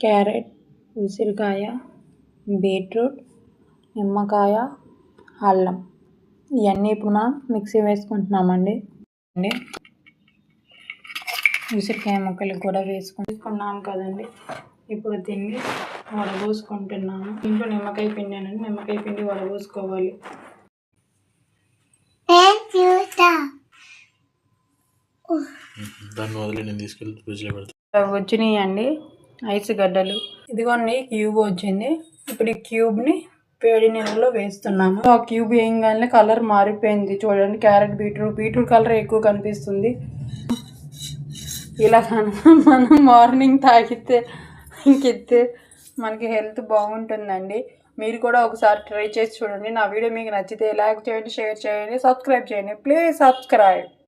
Carrot, ఉసిరికాయ, beetroot, నిమ్మకాయ, అల్లం ఇవన్నీ ఇప్పుడు మనం మిక్సీ వేసుకుంటున్నామండి. ఉసిరికాయ ముక్కలు కూడా వేసుకున్నాం కదండి. ఇప్పుడు దీన్ని వడబోసుకుంటున్నాను. ఇంట్లో నిమ్మకాయ పిండానండి. నిమ్మకాయ పిండి వడబోసుకోవాలి. వచ్చినాయండి ఐస్ గడ్డలు. ఇదిగోండి క్యూబ్ వచ్చింది. ఇప్పుడు ఈ క్యూబ్ని వేడి నీళ్ళలో వేస్తున్నాము. ఆ క్యూబ్ వేయగానే కలర్ మారిపోయింది చూడండి. క్యారెట్, బీట్రూట్ కలర్ ఎక్కువ కనిపిస్తుంది. ఇలా మనం మార్నింగ్ తాగితే ఇంకెత్తే మనకి హెల్త్ బాగుంటుందండి. మీరు కూడా ఒకసారి ట్రై చేసి చూడండి. నా వీడియో మీకు నచ్చితే లైక్ చేయండి, షేర్ చేయండి, సబ్స్క్రైబ్ చేయండి. Please subscribe.